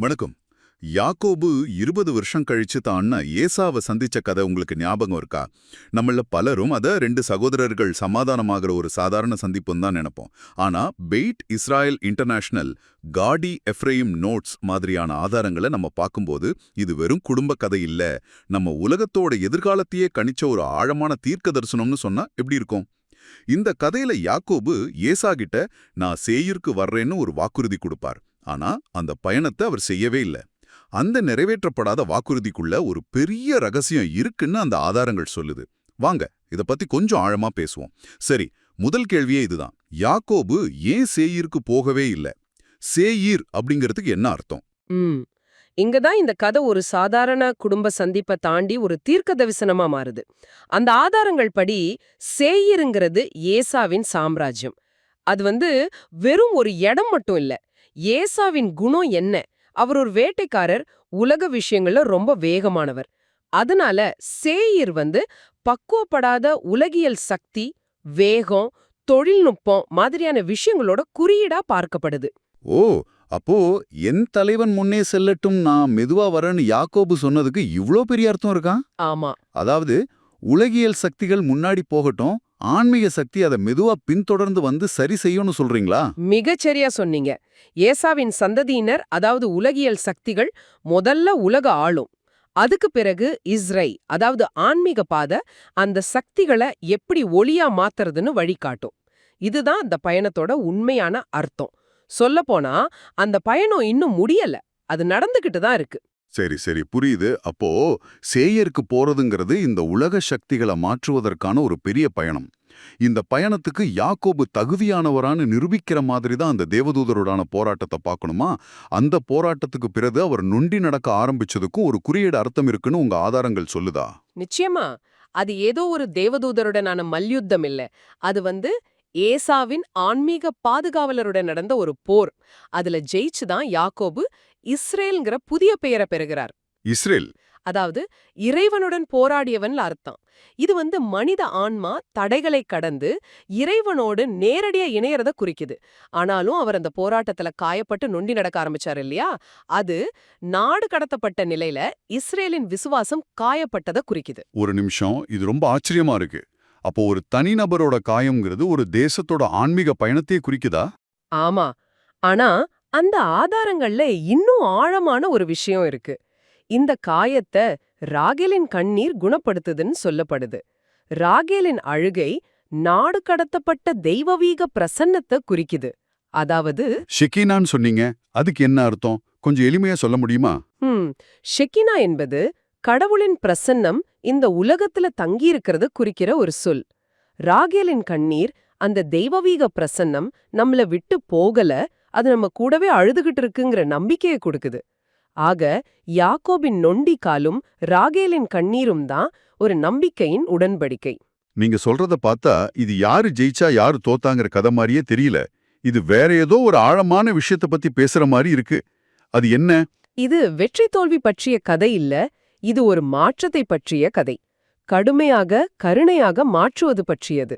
வணக்கம். யாக்கோபு 20 வருஷம் கழிச்சு தான் அண்ணன் ஏசாவை சந்திச்ச கதை உங்களுக்கு ஞாபகம் இருக்கா? நம்மள பலரும் அத ரெண்டு சகோதரர்கள் சமாதானமாகிற ஒரு சாதாரண சந்திப்புன்னு தான் நினைப்போம். ஆனா பெய்ட் இஸ்ராயல் இன்டர்நேஷனல் காடி எஃப்ரேயிம் நோட்ஸ் மாதிரியான ஆதாரங்களை நம்ம பார்க்கும்போது இது வெறும் குடும்ப கதை இல்ல, நம்ம உலகத்தோட எதிர்காலத்தையே கணிச்ச ஒரு ஆழமான தீர்க்க தரிசனம்னு சொன்னா எப்படி இருக்கும்? இந்த கதையில யாக்கோபு ஏசா கிட்ட நான் சேயிருக்கு வர்றேன்னு ஒரு வாக்குறுதி கொடுப்பார். ஆனா அந்த பயணத்தை அவர் செய்யவே இல்லை. அந்த நிறைவேற்றப்படாத வாக்குறுதிக்குள்ள ஒரு பெரிய ரகசியம் இருக்குன்னு அந்த ஆதாரங்கள் சொல்லுது. வாங்க இத பத்தி கொஞ்சம் ஆழமா பேசுவோம். சரி, முதல் கேள்வியே இதுதான். யாக்கோபு ஏன் சேயீருக்கு போகவே இல்லை? சேயீர் அப்படிங்கிறதுக்கு என்ன அர்த்தம்? ம் இங்கதான் இந்த கதை ஒரு சாதாரண குடும்ப சந்திப்பை தாண்டி ஒரு தீர்க்க தரிசனமா மாறுது. அந்த ஆதாரங்கள் படி சேயீருங்கிறது ஏசாவின் சாம்ராஜ்யம். அது வெறும் ஒரு இடம் மட்டும் இல்ல. ஏசாவின் குணம் என்ன? அவர் ஒரு வேட்டைக்காரர், உலக விஷயங்கள்ல ரொம்ப வேகமானவர். அதனால சேயீர் பக்குவப்படாத உலகியல் சக்தி, வேகம், தொழில்நுட்பம் மாதிரியான விஷயங்களோட குறியீடா பார்க்கப்படுது. ஓ, அப்போ என் தலைவன் முன்னே செல்லட்டும், நான் மெதுவா வரேன்னு யாக்கோபு சொன்னதுக்கு இவ்ளோ பெரிய அர்த்தம் இருக்கா? ஆமா, அதாவது உலகியல் சக்திகள் முன்னாடி போகட்டும், ஆன்மீக சக்தி அதை மெதுவா பின்தொடர்ந்து வந்து சரி செய்யும்னு சொல்றீங்களா? மிகச்சரியா சொன்னீங்க. ஏசாவின் சந்ததியினர், அதாவது உலகியல் சக்திகள் முதல்ல உலக ஆளும். அதுக்கு பிறகு இஸ்ரை, அதாவது ஆன்மீக பாதை, அந்த சக்திகளை எப்படி ஒளியா மாத்துறதுன்னு வழிகாட்டும். இதுதான் அந்த பயணத்தோட உண்மையான அர்த்தம். சொல்லப்போனா அந்த பயணம் இன்னும் முடியல, அது நடந்துகிட்டு தான் இருக்கு. சரி சரி, புரியுது. அப்போ சேயருக்கு போறதுங்கிறது இந்த உலக சக்திகளை மாற்றுவதற்கான ஒரு பெரிய பயணம். இந்த பயணத்துக்கு யாக்கோபு தகுதியானவரான்னு நிரூபிக்கிற மாதிரி தான் அந்த தேவதூதரோடான போராட்டத்தை பார்க்கணுமா? அந்த போராட்டத்துக்கு பிறகு அவர் நொண்டி நடக்க ஆரம்பிச்சதுக்கும் ஒரு குறியீடு அர்த்தம் இருக்குன்னு உங்க ஆதாரங்கள் சொல்லுதா? நிச்சயமா. அது ஏதோ ஒரு தேவதூதருடனான மல்யுத்தம் இல்ல. அது ஏசாவின் ஆன்மீக பாதுகாவலருடன் நடந்த ஒரு போர். அதுல ஜெயிச்சுதான் யாக்கோபு இஸ்ரேல்ங்கிற புதிய பெயரை பெறுகிறார். இஸ்ரேல்? அதாவது இறைவனுடன் போராடியவன் அர்த்தம். இது மனித ஆன்மா தடைகளை கடந்து இறைவனோடு நேரடியா இணையறத குறிக்குது. ஆனாலும் அவர் அந்த போராட்டத்துல காயப்பட்டு நொண்டி நடக்க ஆரம்பிச்சார் இல்லையா? அது நாடு கடத்தப்பட்ட நிலையில இஸ்ரேலின் விசுவாசம் காயப்பட்டத குறிக்குது. ஒரு நிமிஷம், இது ரொம்ப ஆச்சரியமா இருக்கு. அப்போ ஒரு தனிநபரோட காயம்ங்கிறது ஒரு தேசத்தோட ஆன்மீக பயணத்தையே குறிக்குதா? ஆமா. ஆனா அந்த ஆதாரங்கள்ல இன்னும் ஆழமான ஒரு விஷயம் இருக்கு. இந்த காயத்தை ராகேலின் கண்ணீர் குணப்படுத்துதுன்னு சொல்லப்படுது. ராகேலின் அழுகை நாடு கடத்தப்பட்ட தெய்வவீக பிரசன்னத்தை குறிக்குது. அதாவது ஷெக்கீனான்னு சொன்னீங்க, அதுக்கு என்ன அர்த்தம்? கொஞ்சம் எளிமையா சொல்ல முடியுமா? ஷெக்கினா என்பது கடவுளின் பிரசன்னம் இந்த உலகத்துல தங்கியிருக்கிறது குறிக்கிற ஒரு சொல். ராகேலின் கண்ணீர் அந்த தெய்வவீக பிரசன்னம் நம்மள விட்டு போகல, அது நம்ம கூடவே அழுதுகிட்டு இருக்குங்கிற நம்பிக்கையை கொடுக்குது. ஆக யாக்கோபின் நொண்டி காலும் ராகேலின் கண்ணீரும் தான் ஒரு நம்பிக்கையின் உடன்படிக்கை. நீங்க சொல்றத பார்த்தா இது யாரு ஜெயிச்சா யாரு தோத்தாங்கிற கதை மாதிரியே தெரியல. இது வேற ஏதோ ஒரு ஆழமான விஷயத்த பத்தி பேசுற மாதிரி இருக்கு. அது என்ன? இது வெற்றி தோல்வி பற்றிய கதை இல்ல, இது ஒரு மாற்றத்தை பற்றிய கதை. கடுமையாக கருணையாக மாற்றுவது பற்றியது.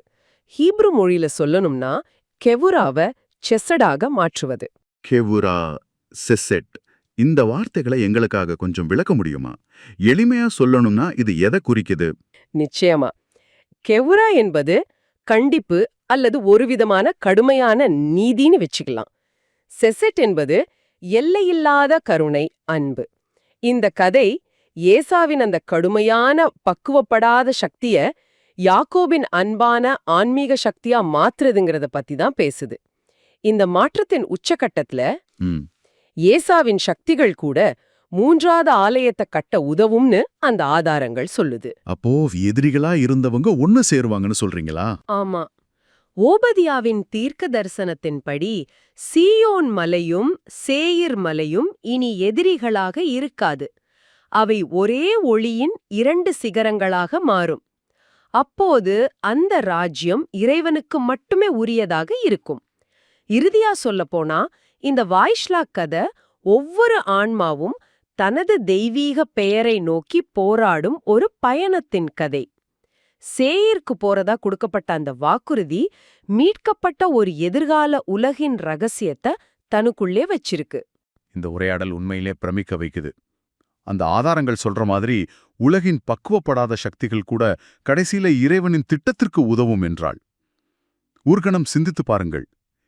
ஹீப்ரு மொழியில சொல்லணும்னா கெவுராவ செசடாக மாற்றுவது. கெவுரா, செசெட், இந்த வார்த்தைகளை எங்களுக்காக கொஞ்சம் விளக்க முடியுமா? எளிமையா சொல்லணும்னா இது எதை குறிக்குது? நிச்சயமா. கெவுரா என்பது கண்டிப்பு அல்லது ஒருவிதமான கடுமையான நீதின்னு வச்சுக்கலாம். செசெட் என்பது எல்லையில்லாத கருணை, அன்பு. இந்த கதை ஏசாவின் அந்த கடுமையான பக்குவப்படாத சக்திய யாக்கோபின் அன்பான ஆன்மீக சக்தியா மாற்றுதுங்கிறத பத்தி தான் பேசுது. இந்த மாற்றத்தின் உச்சகட்டத்துல ஏசாவின் சக்திகள் கூட மூன்றாவது ஆலயத்தை கட்ட உதவும்னு அந்த ஆதாரங்கள் சொல்லுது. அப்போ எதிரிகளா இருந்தவங்க ஒன்னு சேருவாங்கன்னு சொல்றீங்களா? ஆமா. ஓபதியாவின் தீர்க்க தரிசனத்தின்படி சீயோன் மலையும் சேயிர் மலையும் இனி எதிரிகளாக இருக்காது. அவை ஒரே ஒளியின் இரண்டு சிகரங்களாக மாறும். அப்போது அந்த ராஜ்யம் இறைவனுக்கு மட்டுமே உரியதாக இருக்கும். இறுதியா சொல்லப்போனா இந்த வாய்ஷ்லாக் கதை ஒவ்வொரு ஆன்மாவும் தனது தெய்வீக பெயரை நோக்கி போராடும் ஒரு பயணத்தின் கதை. சேயிருக்கு போறதா கொடுக்கப்பட்ட அந்த வாக்குறுதி மீட்கப்பட்ட ஒரு எதிர்கால உலகின் ரகசியத்தை தனக்குள்ளே வச்சிருக்கு. இந்த உரையாடல் உண்மையிலே பிரமிக்க வைக்குது. அந்த ஆதாரங்கள் சொல்ற மாதிரி உலகின் பக்குவப்படாத சக்திகள் கூட கடைசியில இறைவனின் திட்டத்திற்கு உதவும் என்றாள். ஊர்கணம் சிந்தித்து பாருங்கள்.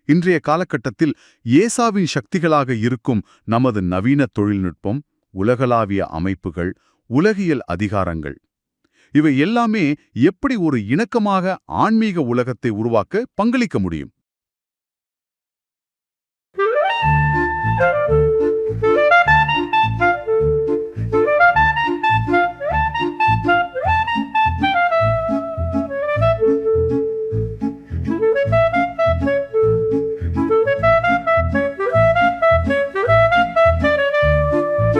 இன்றைய காலகட்டத்தில் ஏசாவின் சக்திகளாக இருக்கும் நமது நவீன தொழில்நுட்பம், உலகளாவிய அமைப்புகள், உலகியல் அதிகாரங்கள், இவை எல்லாமே எப்படி ஒரு இணக்கமாக ஆன்மீக உலகத்தை உருவாக்க பங்களிக்க முடியும்?